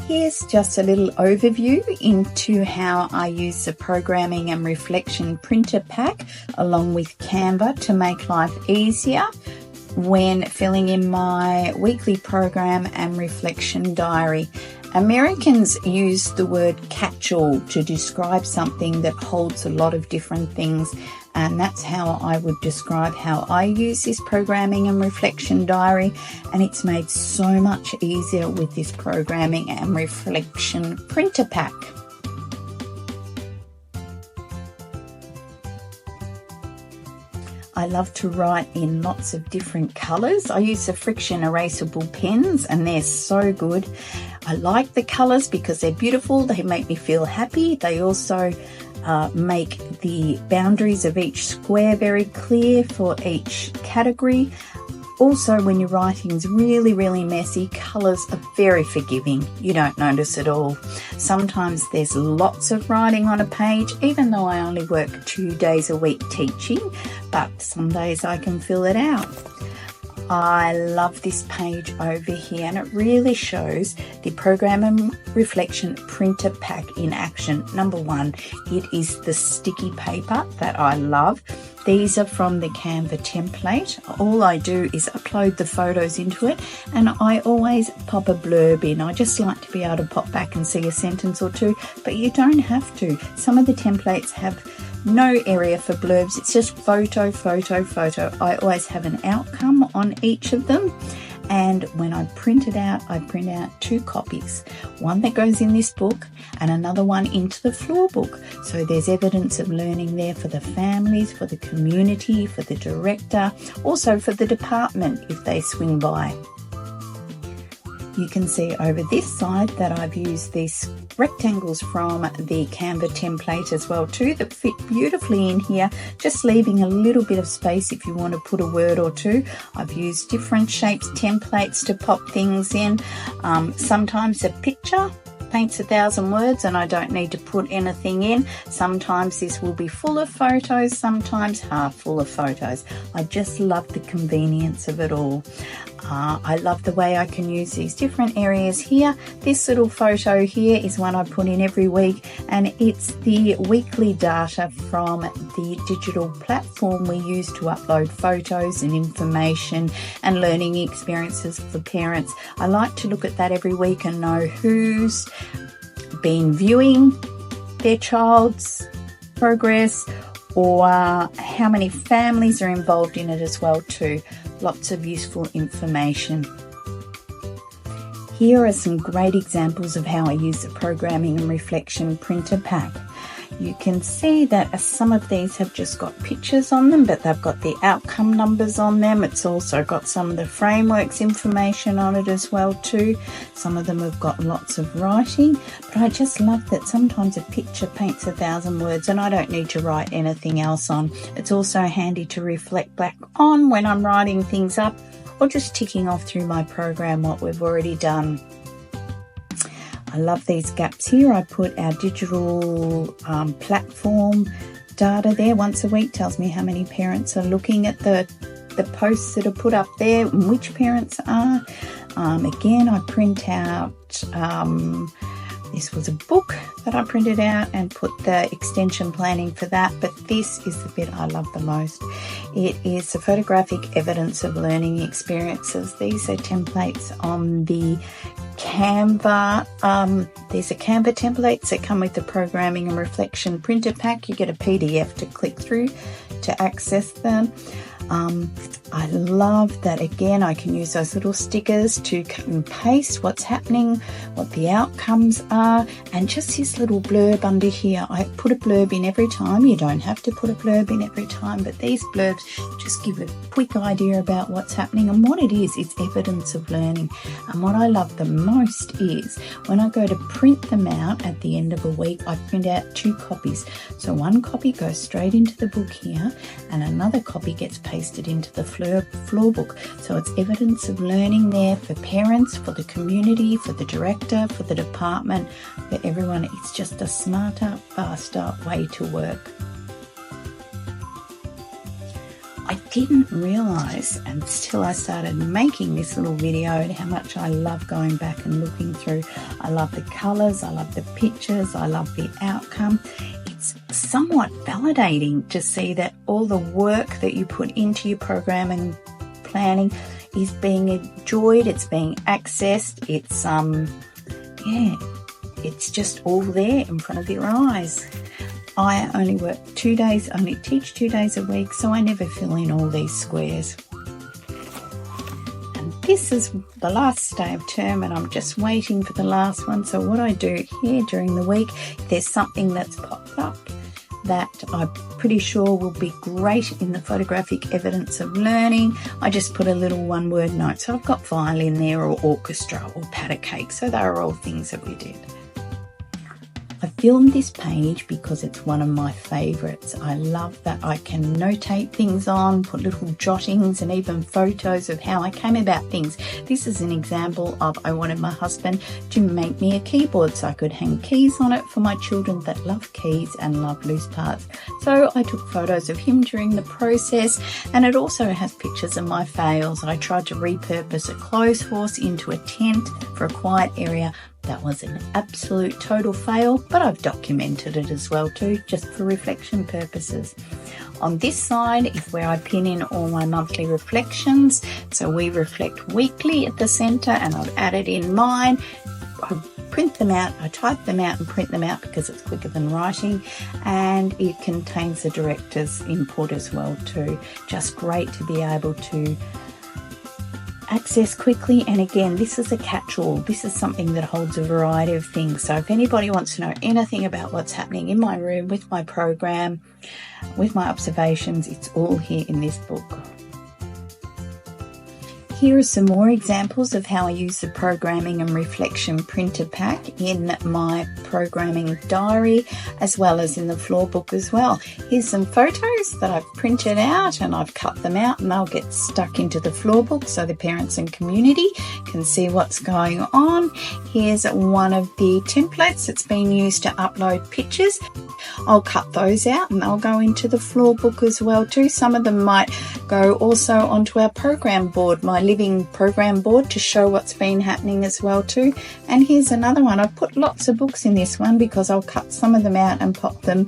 Here's just a little overview into how I use the Programming and Reflection printer pack along with Canva to make life easier when filling in my weekly program and reflection diary. Americans use the word catch-all to describe something that holds a lot of different things, and that's how I would describe how I use this Programming and Reflection diary, and it's made so much easier with this Programming and Reflection printer pack. I love to write in lots of different colours. I use the friction erasable pens and they're so good. I like the colours because they're beautiful, they make me feel happy. They also make the boundaries of each square very clear for each category. Also, when your writing's really messy, colours are very forgiving. You don't notice at all. Sometimes there's lots of writing on a page, even though I only work 2 days a week teaching, but some days I can fill it out. I love this page over here, and it really shows the Program and Reflection printer pack in action. Number one, it is the sticky paper that I love. These are from the Canva template. All I do is upload the photos into it, and I always pop a blurb in. I just like to be able to pop back and see a sentence or two, but you don't have to. Some of the templates have no area for blurbs. It's just photo. I always have an outcome on each of them, and when I print it out, I print out 2 copies, one that goes in this book and another one into the floor book. So there's evidence of learning there for the families, for the community, for the director, also for the department if they swing by. You can see over this side that I've used these rectangles from the Canva template as well too, that fit beautifully in here, just leaving a little bit of space if you want to put a word or two. I've used different shapes templates to pop things in. Sometimes a picture paints 1,000 words and I don't need to put anything in. Sometimes this will be full of photos, sometimes half full of photos. I just love the convenience of it all. I love the way I can use these different areas here. This little photo here is one I put in every week, and it's the weekly data from the digital platform we use to upload photos and information and learning experiences for parents. I like to look at that every week and know who's been viewing their child's progress, or how many families are involved in it as well too. Lots of useful information. Here are some great examples of how I use the Programming and Reflection printer pack. You can see that some of these have just got pictures on them, but they've got the outcome numbers on them. It's also got some of the frameworks information on it as well too. Some of them have got lots of writing, but I just love that sometimes a picture paints 1,000 words and I don't need to write anything else on. It's also handy to reflect back on when I'm writing things up or just ticking off through my program what we've already done. I love these gaps here. I put our digital platform data there once a week. Tells me how many parents are looking at the posts that are put up there and which parents are. Again, I print out, this was a book that I printed out and put the extension planning for that, but this is the bit I love the most. It is the photographic evidence of learning experiences. These are templates on the Canva. These are Canva templates that come with the Programming and Reflection printer pack. You get a PDF to click through to access them. I love that, again, I can use those little stickers to cut and paste what's happening, what the outcomes are, and just this little blurb under here. I put a blurb in every time. You don't have to put a blurb in every time, but these blurbs just give a quick idea about what's happening and what it is. It's evidence of learning. And what I love the most is when I go to print them out at the end of a week, I print out 2 copies. So one copy goes straight into the book here and another copy gets pasted into the floor book. So it's evidence of learning there for parents, for the community, for the director, for the department, for everyone. It's just a smarter, faster way to work. I didn't realise until I started making this little video how much I love going back and looking through. I love the colours, I love the pictures, I love the outcome. It's somewhat validating to see that all the work that you put into your programming planning is being enjoyed, it's being accessed, it's just all there in front of your eyes. I only work 2 days, only teach 2 days a week, so I never fill in all these squares. And this is the last day of term, and I'm just waiting for the last one. So what I do here during the week, if there's something that's popped up that I'm pretty sure will be great in the photographic evidence of learning, I just put a little one-word note. So I've got violin there, or orchestra, or pat a cake. So they are all things that we did. I filmed this page because it's one of my favourites. I love that I can notate things on, put little jottings and even photos of how I came about things. This is an example of I wanted my husband to make me a keyboard so I could hang keys on it for my children that love keys and love loose parts. So I took photos of him during the process, and it also has pictures of my fails. I tried to repurpose a clothes horse into a tent for a quiet area. That was an absolute total fail, but I've documented it as well too, just for reflection purposes. On this side is where I pin in all my monthly reflections. So we reflect weekly at the centre, and I've added in mine. I print them out, I type them out and print them out because it's quicker than writing, and it contains the director's input as well too. Just great to be able to access quickly. And again, this is a catch-all. This is something that holds a variety of things. So if anybody wants to know anything about what's happening in my room with my program, with my observations, it's all here in this book. Here are some more examples of how I use the programming and reflection printer pack in my programming diary, as well as in the floor book as well. Here's some photos that I've printed out, and I've cut them out, and they'll get stuck into the floor book so the parents and community can see what's going on. Here's one of the templates that's been used to upload pictures. I'll cut those out and they'll go into the floor book as well too. Some of them might go also onto our program board, my living program board, to show what's been happening as well too. And here's another one. I've put lots of books in this one because I'll cut some of them out and pop them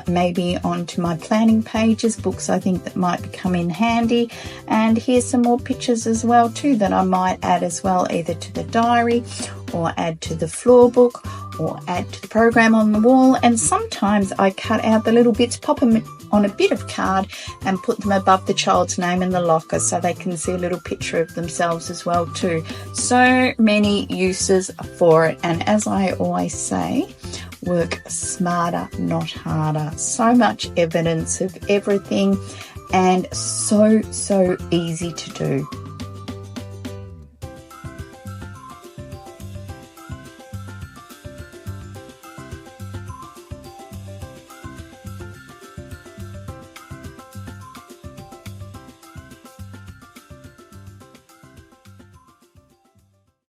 maybe onto my planning pages, books I think that might come in handy. And here's some more pictures as well too that I might add as well, either to the diary or add to the floor book or add to the program on the wall. And sometimes I cut out the little bits, pop them on a bit of card and put them above the child's name in the locker so they can see a little picture of themselves as well too. So many uses for it, and as I always say, work smarter, not harder. So much evidence of everything, and so easy to do.